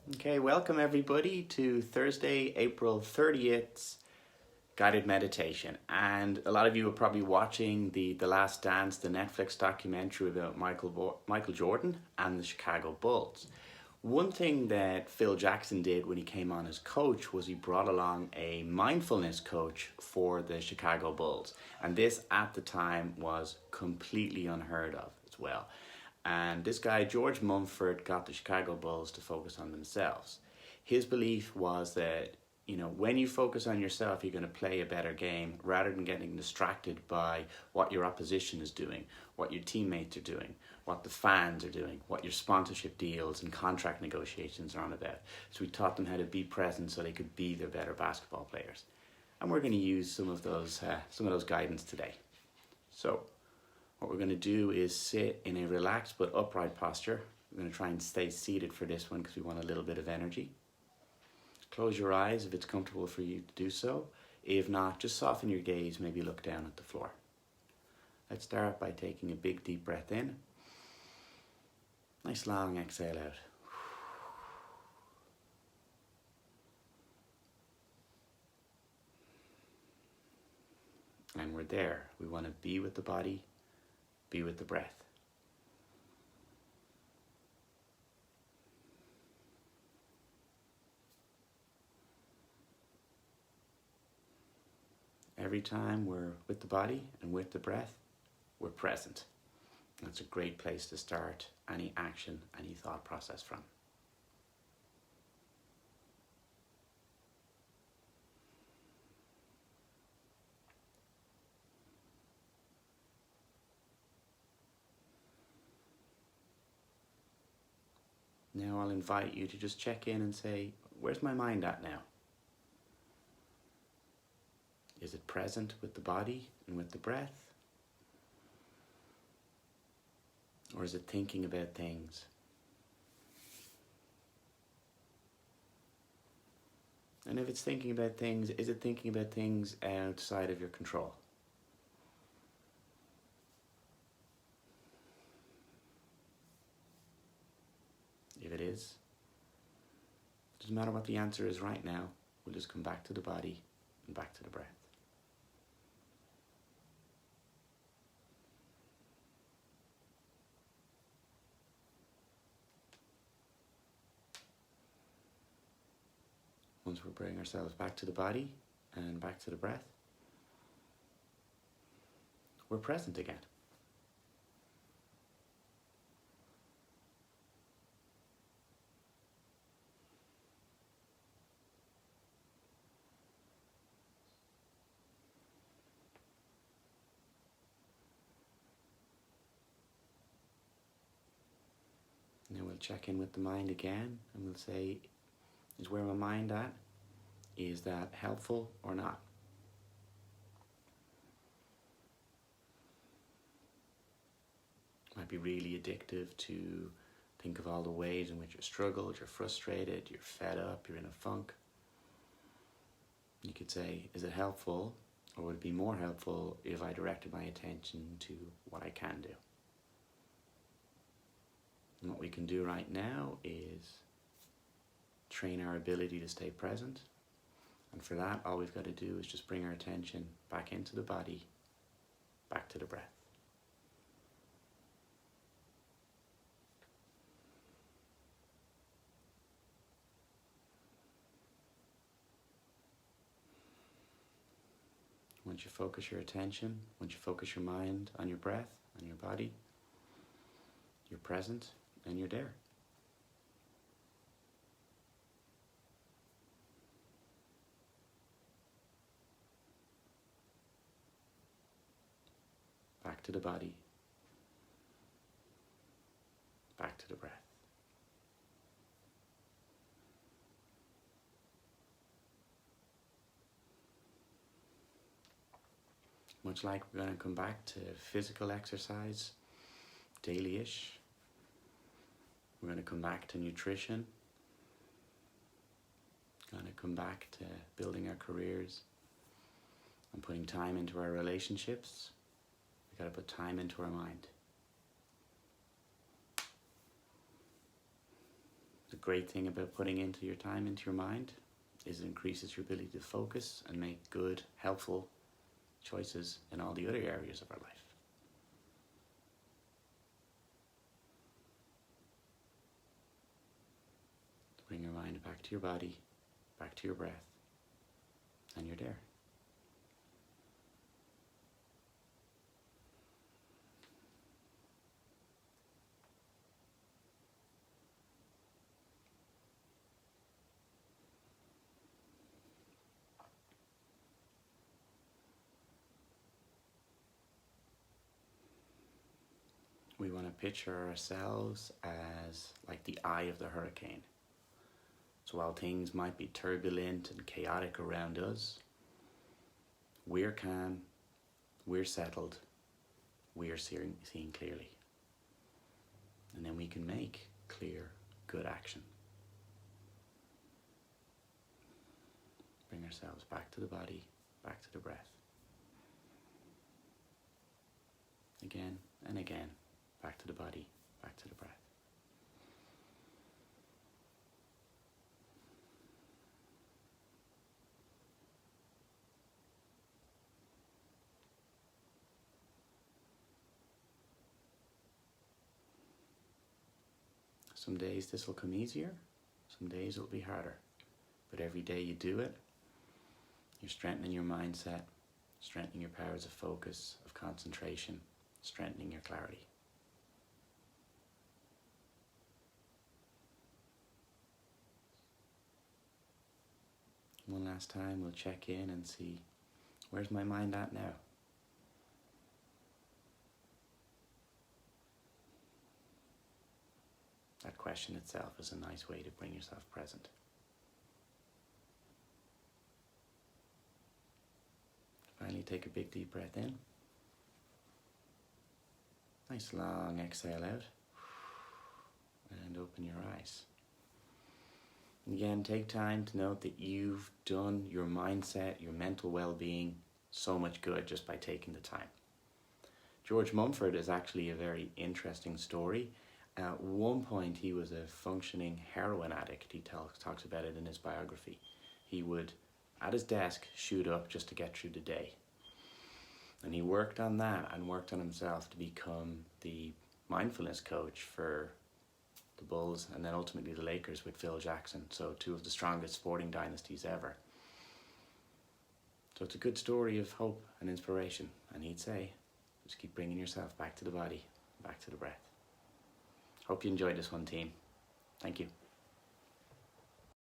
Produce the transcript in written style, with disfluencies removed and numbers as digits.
Okay, welcome everybody to Thursday, April 30th guided meditation. And a lot of you are probably watching the Last Dance, the Netflix documentary about Michael Jordan and the Chicago Bulls. One thing that Phil Jackson did when he came on as coach was he brought along a mindfulness coach for the Chicago Bulls. And this at the time was completely unheard of as well. And this guy, George Mumford, got the Chicago Bulls to focus on themselves. His belief was that, when you focus on yourself, you're going to play a better game rather than getting distracted by what your opposition is doing, what your teammates are doing, what the fans are doing, what your sponsorship deals and contract negotiations are on about. So we taught them how to be present so they could be their better basketball players. And we're going to use some of those guidance today. So what we're going to do is sit in a relaxed but upright posture. We're going to try and stay seated for this one because we want a little bit of energy. Close your eyes if it's comfortable for you to do so. If not, just soften your gaze, maybe look down at the floor. Let's start by taking a big deep breath in. Nice long exhale out. And we're there. We want to be with the body, be with the breath. Every time we're with the body and with the breath, we're present. That's a great place to start any action, any thought process from. Now I'll invite you to just check in and say, where's my mind at now? Is it present with the body and with the breath? Or is it thinking about things? And if it's thinking about things, is it thinking about things outside of your control? If it is, it doesn't matter what the answer is right now, we'll just come back to the body and back to the breath. Once we bring ourselves back to the body and back to the breath, we're present again. Now we'll check in with the mind again and we'll say, is where my mind at? Is that helpful or not? It might be really addictive to think of all the ways in which you're struggled, you're frustrated, you're fed up, you're in a funk. You could say, is it helpful, or would it be more helpful if I directed my attention to what I can do? And what we can do right now is train our ability to stay present. And for that, all we've got to do is just bring our attention back into the body, back to the breath. Once you focus your attention, once you focus your mind on your breath, on your body, you're present and you're there. Back to the body, back to the breath. Much like we're going to come back to physical exercise, daily-ish. We're going to come back to nutrition. Going to come back to building our careers and putting time into our relationships. We've got to put time into our mind. The great thing about putting into your time into your mind is it increases your ability to focus and make good, helpful choices in all the other areas of our life. Bring your mind back to your body, back to your breath, and you're there. We want to picture ourselves as like the eye of the hurricane. So while things might be turbulent and chaotic around us, we're calm, we're settled, we're seeing clearly. And then we can make clear, good action. Bring ourselves back to the body, back to the breath. Again and again, back to the body, back to the breath. Some days this will come easier, some days it'll be harder. But every day you do it, you're strengthening your mindset, strengthening your powers of focus, of concentration, strengthening your clarity. One last time, we'll check in and see, where's my mind at now? That question itself is a nice way to bring yourself present. Finally, take a big deep breath in. Nice long exhale out. And open your eyes. Again, take time to note that you've done your mindset, your mental well-being so much good just by taking the time. George Mumford is actually a very interesting story. At one point, he was a functioning heroin addict. He talks about it in his biography. He would, at his desk, shoot up just to get through the day. And he worked on that and worked on himself to become the mindfulness coach for the Bulls and then ultimately the Lakers with Phil Jackson. So two of the strongest sporting dynasties ever. So it's a good story of hope and inspiration. And he'd say, just keep bringing yourself back to the body, back to the breath. Hope you enjoyed this one, team. Thank you.